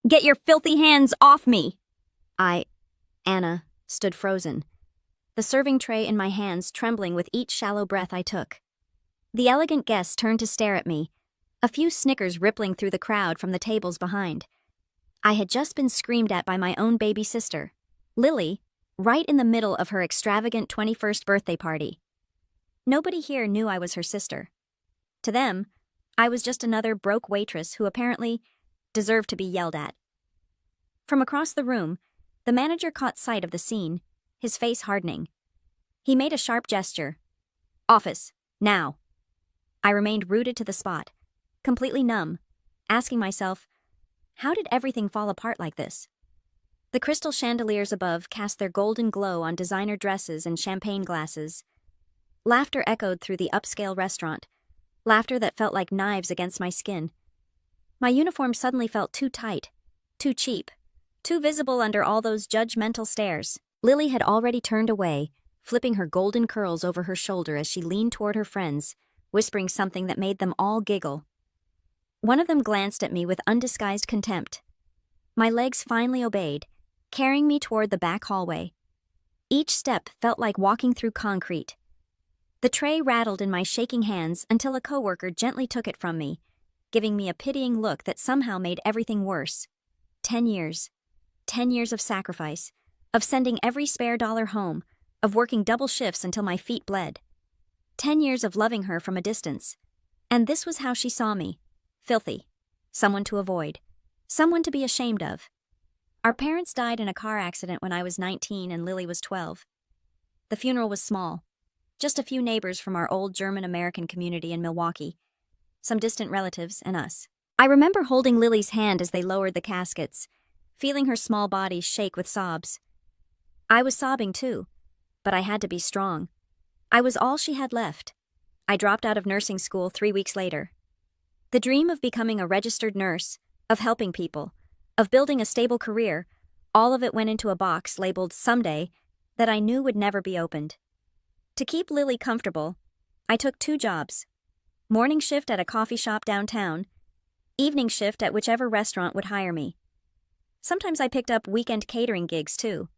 Get your filthy hands off me! Anna, stood frozen, the serving tray in my hands trembling with each shallow breath I took. The elegant guests turned to stare at me, a few snickers rippling through the crowd from the tables behind. I had just been screamed at by my own baby sister, Lily, right in the middle of her extravagant 21st birthday party. Nobody here knew I was her sister. To them, I was just another broke waitress who apparently deserved to be yelled at. From across the room, the manager caught sight of the scene, his face hardening. He made a sharp gesture. "Office, now." I remained rooted to the spot, completely numb, asking myself, how did everything fall apart like this? The crystal chandeliers above cast their golden glow on designer dresses and champagne glasses. Laughter echoed through the upscale restaurant, laughter that felt like knives against my skin. My uniform suddenly felt too tight, too cheap, too visible under all those judgmental stares. Lily had already turned away, flipping her golden curls over her shoulder as she leaned toward her friends, whispering something that made them all giggle. One of them glanced at me with undisguised contempt. My legs finally obeyed, carrying me toward the back hallway. Each step felt like walking through concrete. The tray rattled in my shaking hands until a coworker gently took it from me, giving me a pitying look that somehow made everything worse. 10 years. 10 years of sacrifice, of sending every spare dollar home, of working double shifts until my feet bled. 10 years of loving her from a distance. And this was how she saw me. Filthy. Someone to avoid. Someone to be ashamed of. Our parents died in a car accident when I was 19 and Lily was 12. The funeral was small. Just a few neighbors from our old German-American community in Milwaukee. Some distant relatives and us. I remember holding Lily's hand as they lowered the caskets, feeling her small body shake with sobs. I was sobbing too, but I had to be strong. I was all she had left. I dropped out of nursing school 3 weeks later. The dream of becoming a registered nurse, of helping people, of building a stable career, all of it went into a box labeled someday that I knew would never be opened. To keep Lily comfortable, I took 2 jobs. Morning shift at a coffee shop downtown, evening shift at whichever restaurant would hire me. Sometimes I picked up weekend catering gigs too.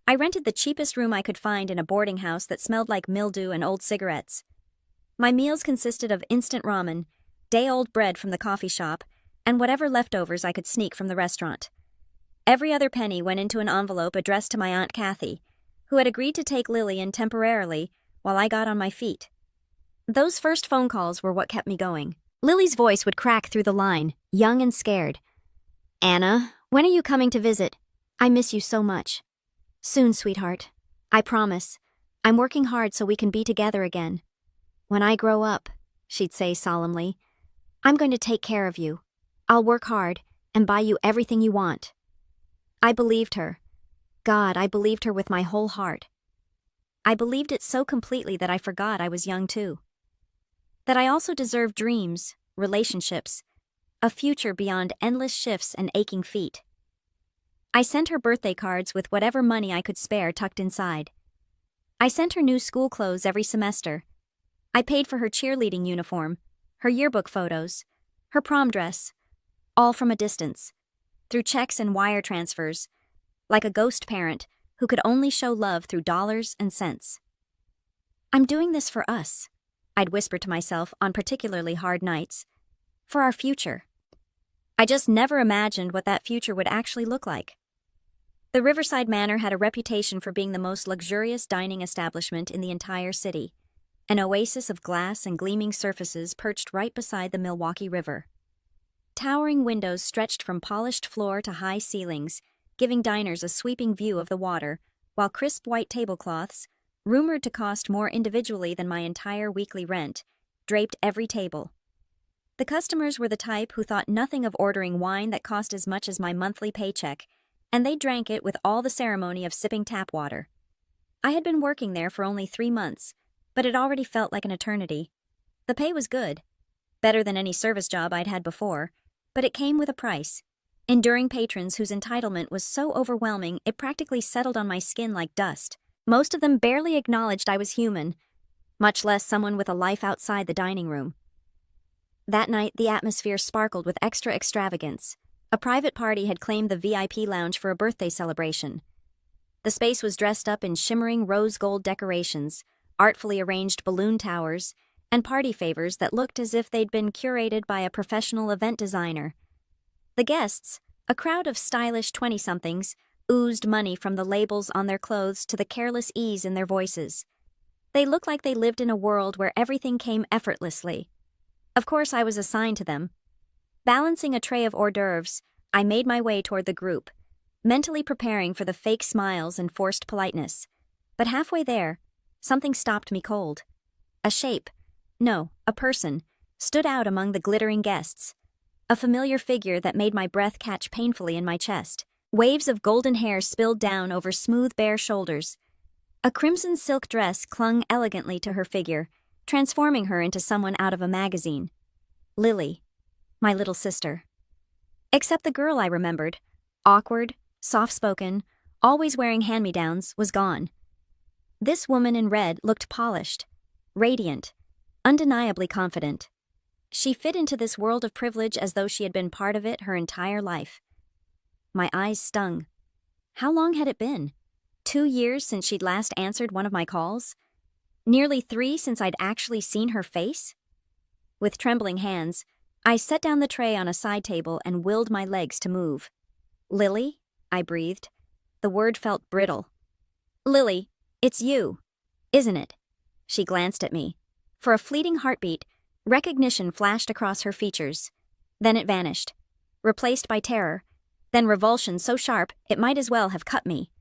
I rented the cheapest room I could find in a boarding house that smelled like mildew and old cigarettes. My meals consisted of instant ramen, day-old bread from the coffee shop, and whatever leftovers I could sneak from the restaurant. Every other penny went into an envelope addressed to my Aunt Kathy, who had agreed to take Lily in temporarily while I got on my feet. Those first phone calls were what kept me going. Lily's voice would crack through the line, young and scared. "Anna, when are you coming to visit? I miss you so much." "Soon, sweetheart. I promise. I'm working hard so we can be together again. When I grow up," she'd say solemnly, "I'm going to take care of you. I'll work hard and buy you everything you want." I believed her. God, I believed her with my whole heart. I believed it so completely that I forgot I was young too. That I also deserved dreams, relationships, a future beyond endless shifts and aching feet. I sent her birthday cards with whatever money I could spare tucked inside. I sent her new school clothes every semester. I paid for her cheerleading uniform, her yearbook photos, her prom dress, all from a distance, through checks and wire transfers, like a ghost parent who could only show love through dollars and cents. "I'm doing this for us," I'd whisper to myself on particularly hard nights. "For our future." I just never imagined what that future would actually look like. The Riverside Manor had a reputation for being the most luxurious dining establishment in the entire city, an oasis of glass and gleaming surfaces perched right beside the Milwaukee River. Towering windows stretched from polished floor to high ceilings, giving diners a sweeping view of the water, while crisp white tablecloths, rumored to cost more individually than my entire weekly rent, draped every table. The customers were the type who thought nothing of ordering wine that cost as much as my monthly paycheck, and they drank it with all the ceremony of sipping tap water. I had been working there for only 3 months, but it already felt like an eternity. The pay was good, better than any service job I'd had before, but it came with a price. Enduring patrons whose entitlement was so overwhelming it practically settled on my skin like dust. Most of them barely acknowledged I was human, much less someone with a life outside the dining room. That night, the atmosphere sparkled with extra extravagance. A private party had claimed the VIP lounge for a birthday celebration. The space was dressed up in shimmering rose gold decorations, artfully arranged balloon towers, and party favors that looked as if they'd been curated by a professional event designer. The guests, a crowd of stylish 20-somethings, oozed money from the labels on their clothes to the careless ease in their voices. They looked like they lived in a world where everything came effortlessly. Of course, I was assigned to them. Balancing a tray of hors d'oeuvres, I made my way toward the group, mentally preparing for the fake smiles and forced politeness. But halfway there, something stopped me cold. A shape, no, a person, stood out among the glittering guests. A familiar figure that made my breath catch painfully in my chest. Waves of golden hair spilled down over smooth bare shoulders. A crimson silk dress clung elegantly to her figure, transforming her into someone out of a magazine. Lily, my little sister. Except the girl I remembered, awkward, soft-spoken, always wearing hand-me-downs, was gone. This woman in red looked polished, radiant, undeniably confident. She fit into this world of privilege as though she had been part of it her entire life. My eyes stung. How long had it been? 2 years since she'd last answered one of my calls? Nearly 3 since I'd actually seen her face? With trembling hands, I set down the tray on a side table and willed my legs to move. "Lily?" I breathed. The word felt brittle. "Lily, it's you, isn't it?" She glanced at me. For a fleeting heartbeat, recognition flashed across her features. Then it vanished, replaced by terror, then revulsion so sharp it might as well have cut me.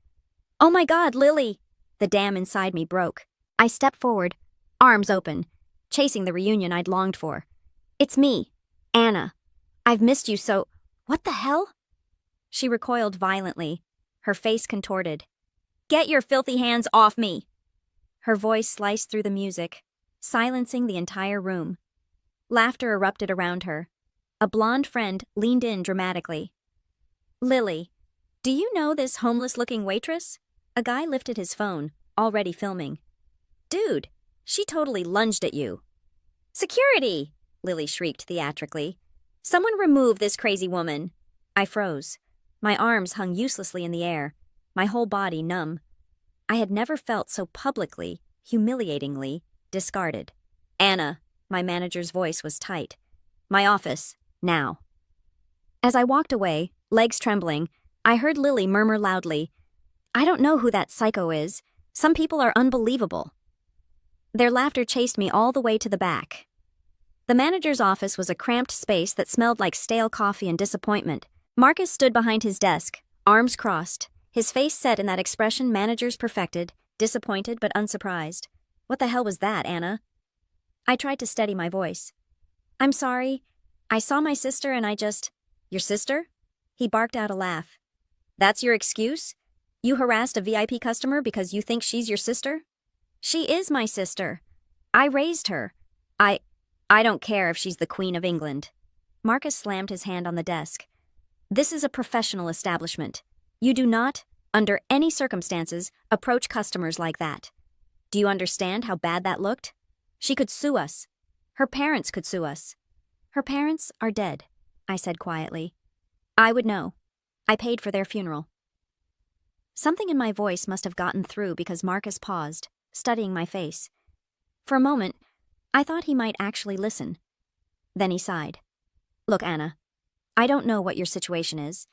"Oh my God, Lily!" The dam inside me broke. I stepped forward, arms open, chasing the reunion I'd longed for. "It's me, Anna. I've missed you so—" "What the hell?" She recoiled violently, her face contorted. "Get your filthy hands off me!" Her voice sliced through the music, silencing the entire room. Laughter erupted around her. A blonde friend leaned in dramatically. "Lily, do you know this homeless-looking waitress?" A guy lifted his phone, already filming. "Dude, she totally lunged at you." "Security!" Lily shrieked theatrically. "Someone remove this crazy woman." I froze. My arms hung uselessly in the air, my whole body numb. I had never felt so publicly, humiliatingly, discarded. "Anna," my manager's voice was tight. "My office, now." As I walked away, legs trembling, I heard Lily murmur loudly, "I don't know who that psycho is. Some people are unbelievable." Their laughter chased me all the way to the back. The manager's office was a cramped space that smelled like stale coffee and disappointment. Marcus stood behind his desk, arms crossed, his face set in that expression managers perfected, disappointed but unsurprised. "What the hell was that, Anna?" I tried to steady my voice. "I'm sorry. I saw my sister and I just—" "Your sister?" He barked out a laugh. "That's your excuse? You harassed a VIP customer because you think she's your sister?" "She is my sister. I raised her. I don't care if she's the Queen of England." Marcus slammed his hand on the desk. "This is a professional establishment. You do not, under any circumstances, approach customers like that. Do you understand how bad that looked? She could sue us. Her parents could sue us." "Her parents are dead," I said quietly. "I would know. I paid for their funeral." Something in my voice must have gotten through because Marcus paused, studying my face. For a moment, I thought he might actually listen. Then he sighed. "Look, Anna, I don't know what your situation is,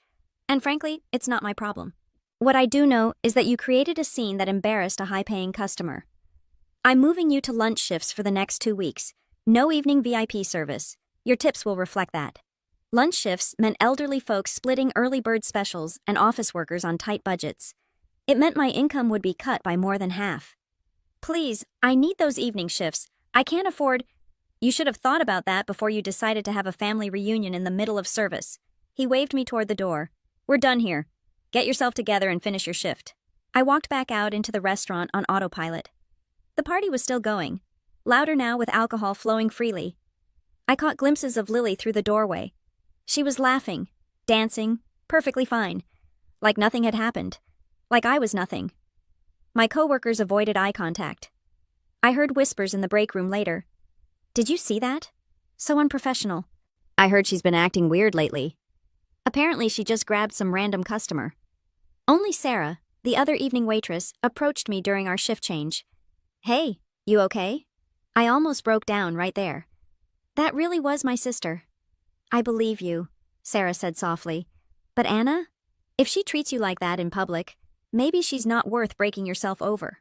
and frankly, it's not my problem. What I do know is that you created a scene that embarrassed a high-paying customer. I'm moving you to lunch shifts for the next 2 weeks. No evening VIP service. Your tips will reflect that." Lunch shifts meant elderly folks splitting early bird specials and office workers on tight budgets. It meant my income would be cut by more than half. "Please, I need those evening shifts. I can't afford—" "You should have thought about that before you decided to have a family reunion in the middle of service." He waved me toward the door. "We're done here. Get yourself together and finish your shift." I walked back out into the restaurant on autopilot. The party was still going, louder now with alcohol flowing freely. I caught glimpses of Lily through the doorway. She was laughing, dancing, perfectly fine, like nothing had happened, like I was nothing. My coworkers avoided eye contact. I heard whispers in the break room later. "Did you see that? So unprofessional." "I heard she's been acting weird lately." Apparently, she just grabbed some random customer. Only Sarah, the other evening waitress, approached me during our shift change. "Hey, you okay?" I almost broke down right there. That really was my sister. "I believe you," Sarah said softly. "But Anna, if she treats you like that in public, maybe she's not worth breaking yourself over."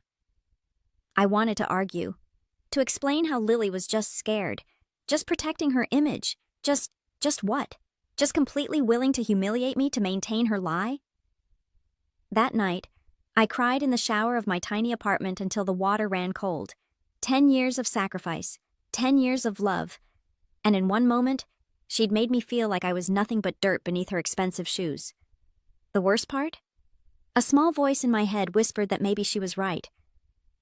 I wanted to argue, to explain how Lily was just scared, just protecting her image, just what? Just completely willing to humiliate me to maintain her lie? That night, I cried in the shower of my tiny apartment until the water ran cold. 10 years of sacrifice, 10 years of love, and in one moment, she'd made me feel like I was nothing but dirt beneath her expensive shoes. The worst part? A small voice in my head whispered that maybe she was right.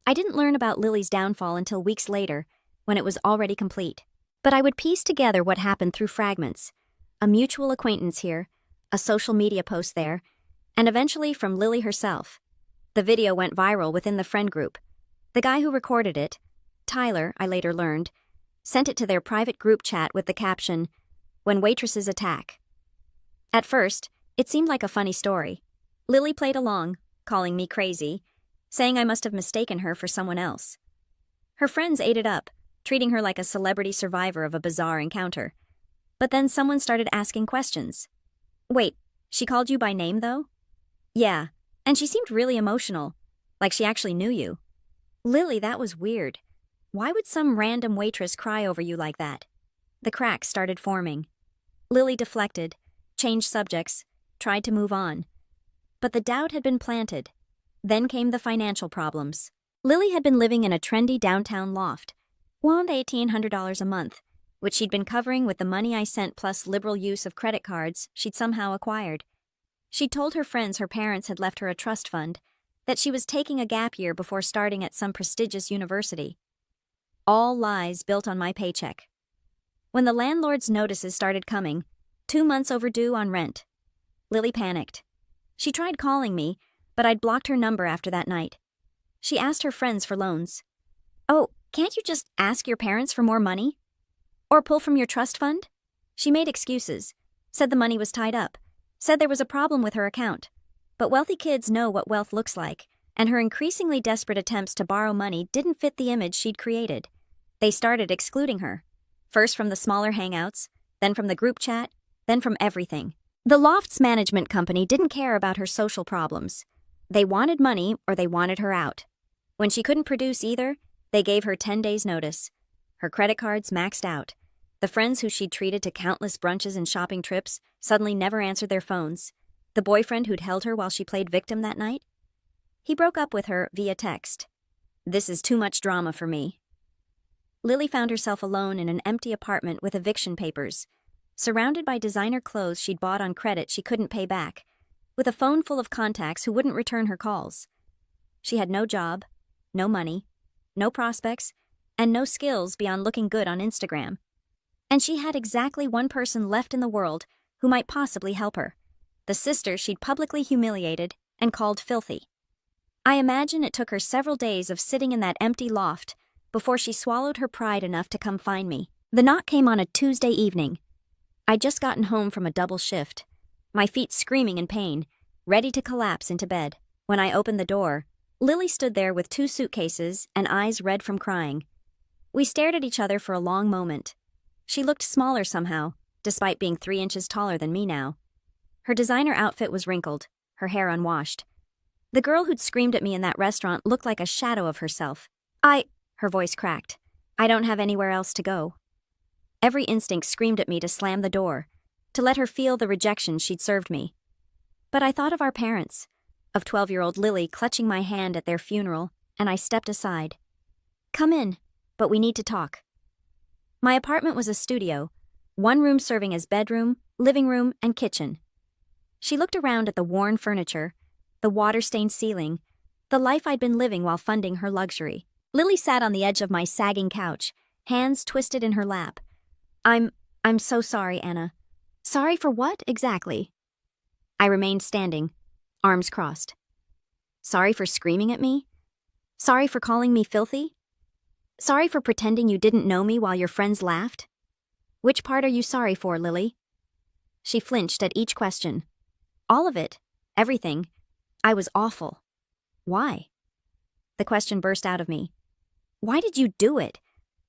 I didn't learn about Lily's downfall until weeks later, when it was already complete. But I would piece together what happened through fragments. A mutual acquaintance here, a social media post there, and eventually from Lily herself. The video went viral within the friend group. The guy who recorded it, Tyler, I later learned, sent it to their private group chat with the caption, "When waitresses attack." At first, it seemed like a funny story. Lily played along, calling me crazy, saying I must have mistaken her for someone else. Her friends ate it up, treating her like a celebrity survivor of a bizarre encounter. But then someone started asking questions. "Wait, she called you by name, though?" "Yeah, and she seemed really emotional, like she actually knew you." "Lily, that was weird. Why would some random waitress cry over you like that?" The cracks started forming. Lily deflected, changed subjects, tried to move on. But the doubt had been planted. Then came the financial problems. Lily had been living in a trendy downtown loft, around $1,800 a month, which she'd been covering with the money I sent plus liberal use of credit cards she'd somehow acquired. She'd told her friends her parents had left her a trust fund, that she was taking a gap year before starting at some prestigious university. All lies built on my paycheck. When the landlord's notices started coming, 2 months overdue on rent, Lily panicked. She tried calling me, but I'd blocked her number after that night. She asked her friends for loans. "Oh, can't you just ask your parents for more money? Or pull from your trust fund?" She made excuses, said the money was tied up, said there was a problem with her account. But wealthy kids know what wealth looks like, and her increasingly desperate attempts to borrow money didn't fit the image she'd created. They started excluding her, first from the smaller hangouts, then from the group chat, then from everything. The loft's management company didn't care about her social problems. They wanted money or they wanted her out. When she couldn't produce either, they gave her 10 days' notice. Her credit cards maxed out. The friends who she'd treated to countless brunches and shopping trips suddenly never answered their phones. The boyfriend who'd held her while she played victim that night? He broke up with her via text. "This is too much drama for me." Lily found herself alone in an empty apartment with eviction papers, surrounded by designer clothes she'd bought on credit she couldn't pay back, with a phone full of contacts who wouldn't return her calls. She had no job, no money, no prospects, and no skills beyond looking good on Instagram. And she had exactly one person left in the world who might possibly help her, the sister she'd publicly humiliated and called filthy. I imagine it took her several days of sitting in that empty loft before she swallowed her pride enough to come find me. The knock came on a Tuesday evening. I'd just gotten home from a double shift, my feet screaming in pain, ready to collapse into bed. When I opened the door, Lily stood there with 2 suitcases and eyes red from crying. We stared at each other for a long moment. She looked smaller somehow, despite being 3 inches taller than me now. Her designer outfit was wrinkled, her hair unwashed. The girl who'd screamed at me in that restaurant looked like a shadow of herself. Her voice cracked. "I don't have anywhere else to go." Every instinct screamed at me to slam the door, to let her feel the rejection she'd served me. But I thought of our parents, of 12-year-old Lily clutching my hand at their funeral, and I stepped aside. "Come in, but we need to talk." My apartment was a studio, one room serving as bedroom, living room, and kitchen. She looked around at the worn furniture, the water-stained ceiling, the life I'd been living while funding her luxury. Lily sat on the edge of my sagging couch, hands twisted in her lap. I'm so sorry, Anna." "Sorry for what, exactly?" I remained standing, arms crossed. "Sorry for screaming at me? Sorry for calling me filthy? Sorry for pretending you didn't know me while your friends laughed? Which part are you sorry for, Lily?" She flinched at each question. All of it. Everything. I was awful. Why? The question burst out of me. Why did you do it?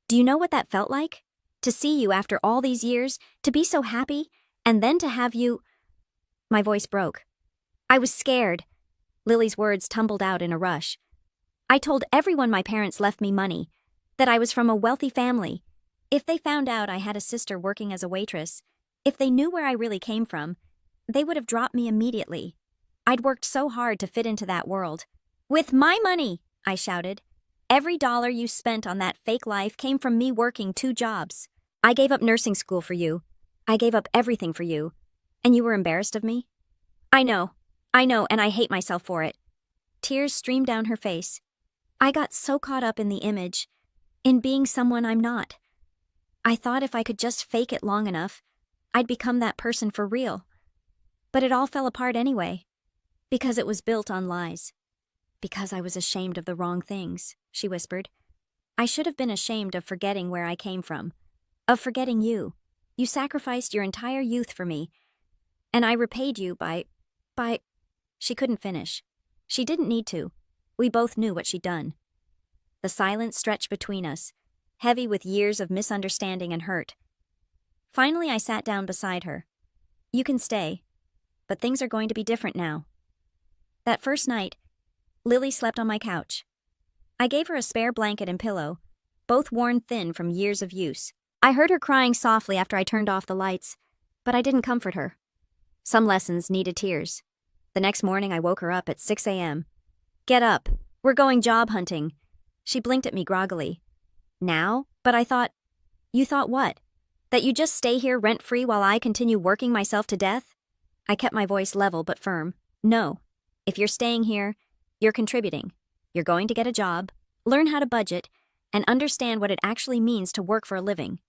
Do you know what that felt like? To see you after all these years, to be so happy, and then to have you... My voice broke. I was scared. Lily's words tumbled out in a rush. I told everyone my parents left me money, that I was from a wealthy family. If they found out I had a sister working as a waitress, if they knew where I really came from, they would have dropped me immediately. I'd worked so hard to fit into that world. With my money, I shouted. Every dollar you spent on that fake life came from me working 2 jobs. I gave up nursing school for you. I gave up everything for you. And you were embarrassed of me? I know, and I hate myself for it. Tears streamed down her face. I got so caught up in the image, in being someone I'm not. I thought if I could just fake it long enough, I'd become that person for real. But it all fell apart anyway, because it was built on lies. Because I was ashamed of the wrong things, she whispered. I should have been ashamed of forgetting where I came from, of forgetting you. You sacrificed your entire youth for me, and I repaid you by... She couldn't finish. She didn't need to. We both knew what she'd done. The silence stretched between us, heavy with years of misunderstanding and hurt. Finally, I sat down beside her. You can stay, but things are going to be different now. That first night, Lily slept on my couch. I gave her a spare blanket and pillow, both worn thin from years of use. I heard her crying softly after I turned off the lights, but I didn't comfort her. Some lessons needed tears. The next morning I woke her up at 6 a.m. Get up, we're going job hunting. She blinked at me groggily. Now? But I thought... You thought what? That you just stay here rent-free while I continue working myself to death? I kept my voice level but firm. No. If you're staying here, you're contributing. You're going to get a job, learn how to budget, and understand what it actually means to work for a living.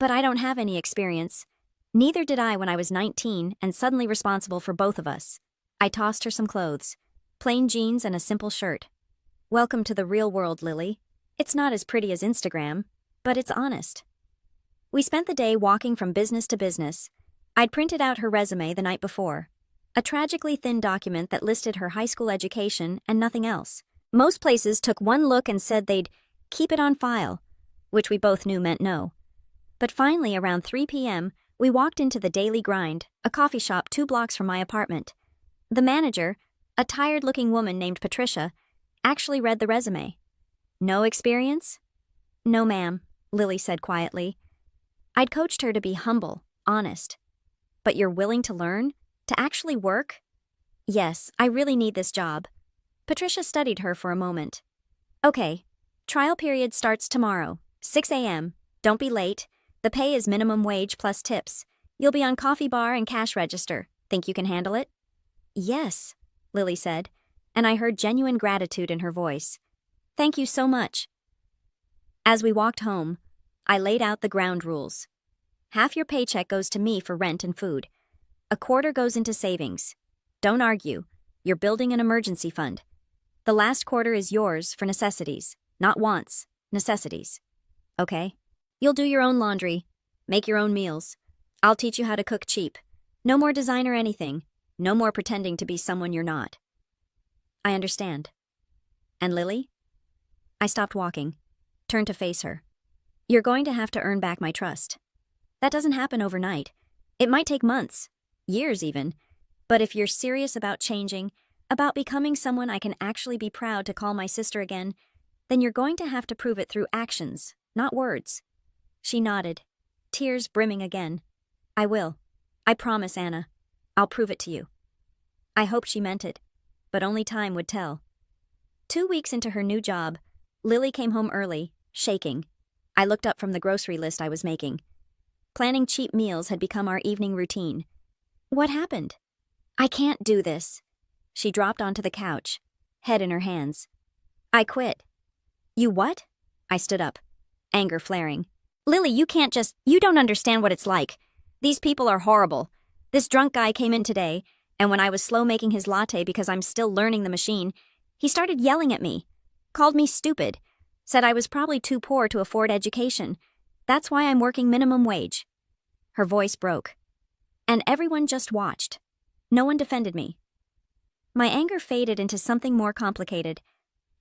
But I don't have any experience. Neither did I when I was 19 and suddenly responsible for both of us. I tossed her some clothes, plain jeans and a simple shirt. Welcome to the real world, Lily. It's not as pretty as Instagram, but it's honest. We spent the day walking from business to business. I'd printed out her resume the night before, a tragically thin document that listed her high school education and nothing else. Most places took one look and said they'd keep it on file, which we both knew meant no. But finally, around 3 p.m., we walked into the Daily Grind, a coffee shop 2 blocks from my apartment. The manager, a tired-looking woman named Patricia, actually read the resume. No experience? No, ma'am, Lily said quietly. I'd coached her to be humble, honest. But you're willing to learn? To actually work? Yes, I really need this job. Patricia studied her for a moment. Okay, trial period starts tomorrow, 6 a.m. Don't be late. The pay is minimum wage plus tips. You'll be on coffee bar and cash register. Think you can handle it? Yes, Lily said, and I heard genuine gratitude in her voice. Thank you so much. As we walked home, I laid out the ground rules. Half your paycheck goes to me for rent and food. A quarter goes into savings. Don't argue. You're building an emergency fund. The last quarter is yours for necessities, not wants, necessities. Okay? You'll do your own laundry, make your own meals. I'll teach you how to cook cheap. No more designer anything. No more pretending to be someone you're not. I understand. And Lily? I stopped walking, turned to face her. You're going to have to earn back my trust. That doesn't happen overnight. It might take months, years even. But if you're serious about changing, about becoming someone I can actually be proud to call my sister again, then you're going to have to prove it through actions, not words. She nodded, tears brimming again. I will. I promise, Anna. I'll prove it to you. I hoped she meant it, but only time would tell. 2 weeks into her new job, Lily came home early, shaking. I looked up from the grocery list I was making. Planning cheap meals had become our evening routine. What happened? I can't do this. She dropped onto the couch, head in her hands. I quit. You what? I stood up, anger flaring. Lily, you don't understand what it's like. These people are horrible. This drunk guy came in today, and when I was slow making his latte because I'm still learning the machine, he started yelling at me, called me stupid, said I was probably too poor to afford education. That's why I'm working minimum wage. Her voice broke. And everyone just watched. No one defended me. My anger faded into something more complicated.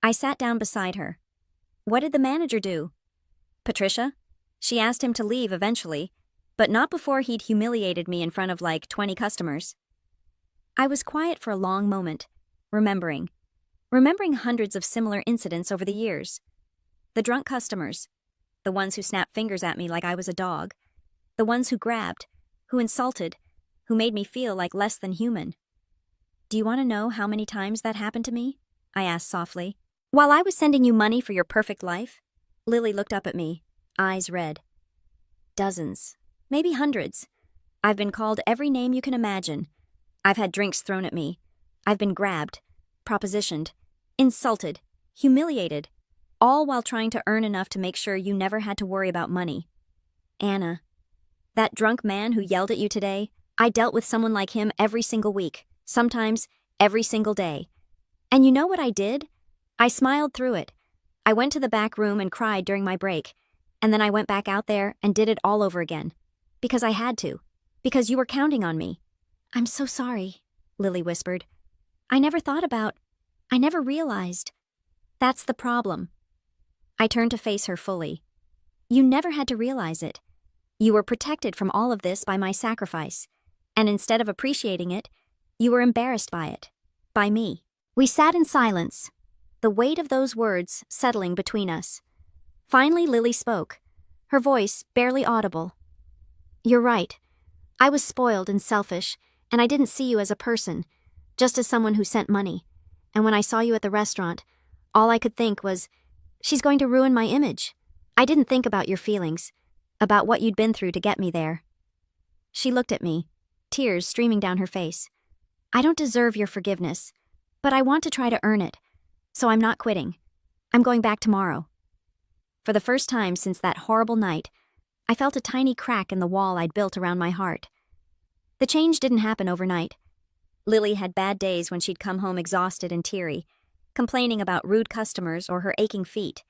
I sat down beside her. What did the manager do? Patricia? She asked him to leave eventually, but not before he'd humiliated me in front of like 20 customers. I was quiet for a long moment, remembering hundreds of similar incidents over the years. The drunk customers, the ones who snapped fingers at me like I was a dog, the ones who grabbed, who insulted, who made me feel like less than human. Do you want to know how many times that happened to me? I asked softly. While I was sending you money for your perfect life? Lily looked up at me, eyes red. Dozens, maybe hundreds. I've been called every name you can imagine. I've had drinks thrown at me. I've been grabbed, propositioned, insulted, humiliated, all while trying to earn enough to make sure you never had to worry about money. Anna, that drunk man who yelled at you today, I dealt with someone like him every single week, sometimes every single day. And you know what I did? I smiled through it. I went to the back room and cried during my break, and then I went back out there and did it all over again. Because I had to. Because you were counting on me. I'm so sorry, Lily whispered. I never realized. That's the problem. I turned to face her fully. You never had to realize it. You were protected from all of this by my sacrifice, and instead of appreciating it, you were embarrassed by it. By me. We sat in silence, the weight of those words settling between us. Finally, Lily spoke, her voice barely audible. You're right. I was spoiled and selfish, and I didn't see you as a person, just as someone who sent money. And when I saw you at the restaurant, all I could think was, she's going to ruin my image. I didn't think about your feelings, about what you'd been through to get me there. She looked at me, tears streaming down her face. I don't deserve your forgiveness, but I want to try to earn it, so I'm not quitting. I'm going back tomorrow. For the first time since that horrible night, I felt a tiny crack in the wall I'd built around my heart. The change didn't happen overnight. Lily had bad days when she'd come home exhausted and teary, complaining about rude customers or her aching feet.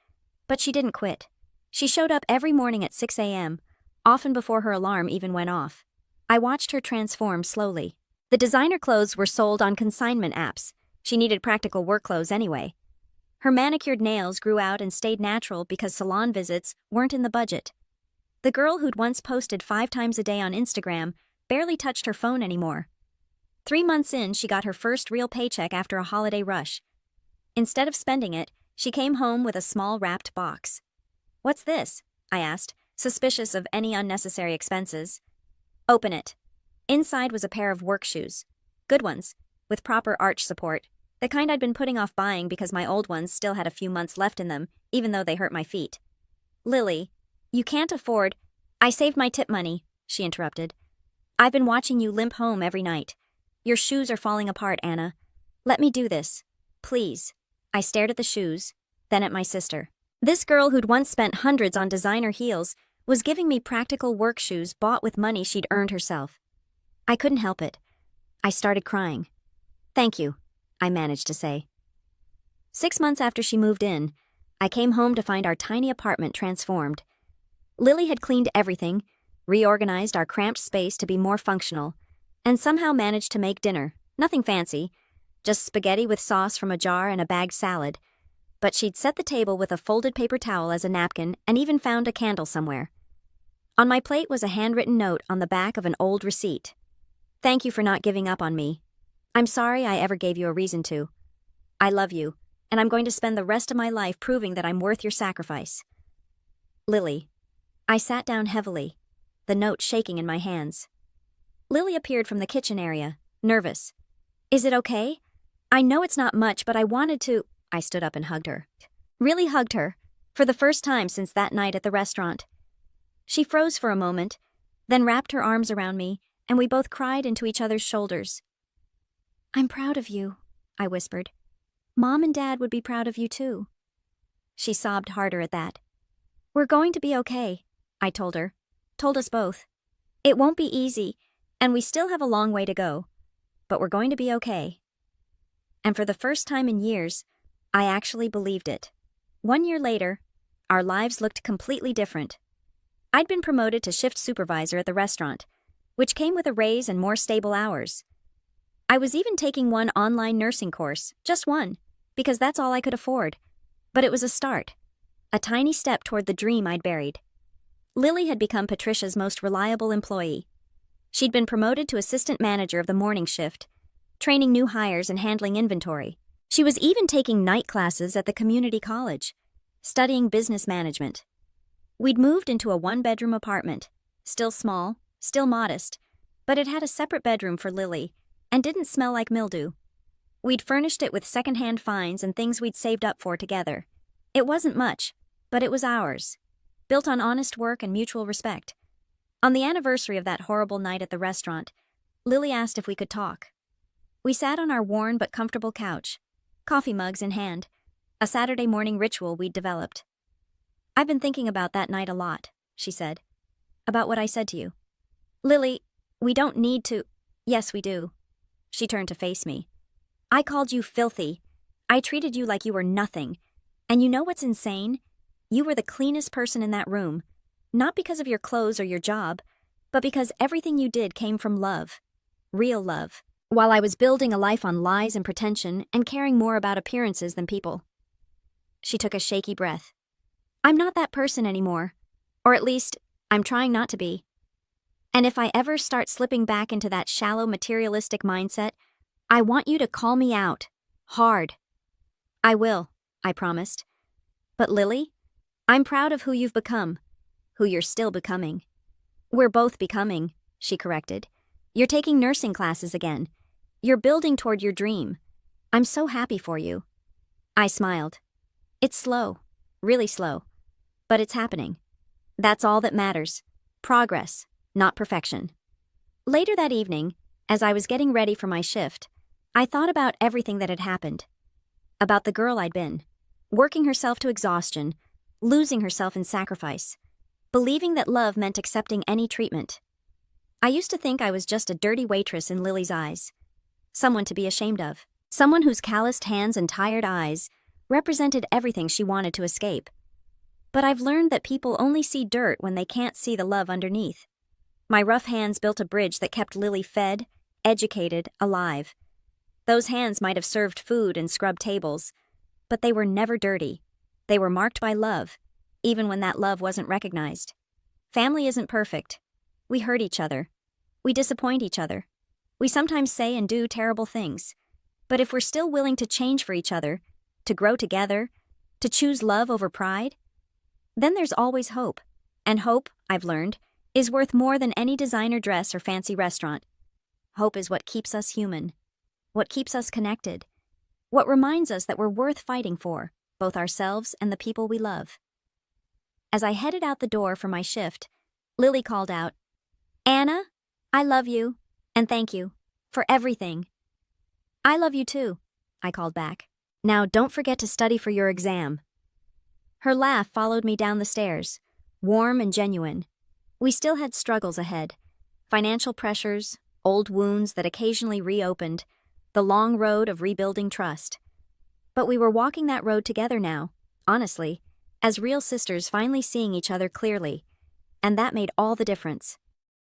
But she didn't quit. She showed up every morning at 6 a.m., often before her alarm even went off. I watched her transform slowly. The designer clothes were sold on consignment apps. She needed practical work clothes anyway. Her manicured nails grew out and stayed natural because salon visits weren't in the budget. The girl who'd once posted 5 times a day on Instagram barely touched her phone anymore. 3 months in, she got her first real paycheck after a holiday rush. Instead of spending it, she came home with a small wrapped box. What's this? I asked, suspicious of any unnecessary expenses. Open it. Inside was a pair of work shoes. Good ones, with proper arch support. The kind I'd been putting off buying because my old ones still had a few months left in them, even though they hurt my feet. Lily, you can't afford— I saved my tip money, she interrupted. I've been watching you limp home every night. Your shoes are falling apart, Anna. Let me do this. Please. I stared at the shoes, then at my sister. This girl who'd once spent hundreds on designer heels was giving me practical work shoes bought with money she'd earned herself. I couldn't help it. I started crying. Thank you, I managed to say. 6 months after she moved in, I came home to find our tiny apartment transformed. Lily had cleaned everything, reorganized our cramped space to be more functional, and somehow managed to make dinner. Nothing fancy, just spaghetti with sauce from a jar and a bagged salad. But she'd set the table with a folded paper towel as a napkin and even found a candle somewhere. On my plate was a handwritten note on the back of an old receipt. Thank you for not giving up on me. I'm sorry I ever gave you a reason to. I love you, and I'm going to spend the rest of my life proving that I'm worth your sacrifice. Lily. I sat down heavily, the note shaking in my hands. Lily appeared from the kitchen area, nervous. Is it okay? I know it's not much, but I wanted to— I stood up and hugged her. Really hugged her, for the first time since that night at the restaurant. She froze for a moment, then wrapped her arms around me, and we both cried into each other's shoulders. I'm proud of you, I whispered. Mom and Dad would be proud of you too. She sobbed harder at that. We're going to be okay, I told her. Told us both. It won't be easy, and we still have a long way to go, but we're going to be okay. And for the first time in years, I actually believed it. 1 year later, our lives looked completely different. I'd been promoted to shift supervisor at the restaurant. which came with a raise and more stable hours. I was even taking one online nursing course, just one, because that's all I could afford. But it was a start, a tiny step toward the dream I'd buried. Lily had become Patricia's most reliable employee. She'd been promoted to assistant manager of the morning shift, training new hires and handling inventory. She was even taking night classes at the community college, studying business management. We'd moved into a one-bedroom apartment, still small, still modest, but it had a separate bedroom for Lily and didn't smell like mildew. We'd furnished it with secondhand finds and things we'd saved up for together. It wasn't much, but it was ours, built on honest work and mutual respect. On the anniversary of that horrible night at the restaurant, Lily asked if we could talk. We sat on our worn but comfortable couch, coffee mugs in hand, a Saturday morning ritual we'd developed. "I've been thinking about that night a lot," she said. "About what I said to you." "Lily, we don't need to—" "Yes, we do." She turned to face me. "I called you filthy. I treated you like you were nothing. And you know what's insane? You were the cleanest person in that room, not because of your clothes or your job, but because everything you did came from love. Real love. While I was building a life on lies and pretension and caring more about appearances than people." She took a shaky breath. "I'm not that person anymore. Or at least, I'm trying not to be. And if I ever start slipping back into that shallow materialistic mindset, I want you to call me out. Hard." "I will," I promised. "But Lily, I'm proud of who you've become, who you're still becoming." "We're both becoming," she corrected. "You're taking nursing classes again. You're building toward your dream. I'm so happy for you." I smiled. "It's slow, really slow, but it's happening. That's all that matters. Progress, not perfection." Later that evening, as I was getting ready for my shift, I thought about everything that had happened. About the girl I'd been, working herself to exhaustion, losing herself in sacrifice, believing that love meant accepting any treatment. I used to think I was just a dirty waitress in Lily's eyes, someone to be ashamed of, someone whose calloused hands and tired eyes represented everything she wanted to escape. But I've learned that people only see dirt when they can't see the love underneath. My rough hands built a bridge that kept Lily fed, educated, alive. Those hands might have served food and scrubbed tables, but they were never dirty. They were marked by love, even when that love wasn't recognized. Family isn't perfect. We hurt each other. We disappoint each other. We sometimes say and do terrible things. But if we're still willing to change for each other, to grow together, to choose love over pride, then there's always hope. And hope, I've learned, is worth more than any designer dress or fancy restaurant. Hope is what keeps us human, what keeps us connected, what reminds us that we're worth fighting for, both ourselves and the people we love. As I headed out the door for my shift, Lily called out, "Anna, I love you, and thank you for everything." "I love you too," I called back. "Now don't forget to study for your exam." Her laugh followed me down the stairs, warm and genuine. We still had struggles ahead, financial pressures, old wounds that occasionally reopened, the long road of rebuilding trust. But we were walking that road together now, honestly, as real sisters finally seeing each other clearly, and that made all the difference.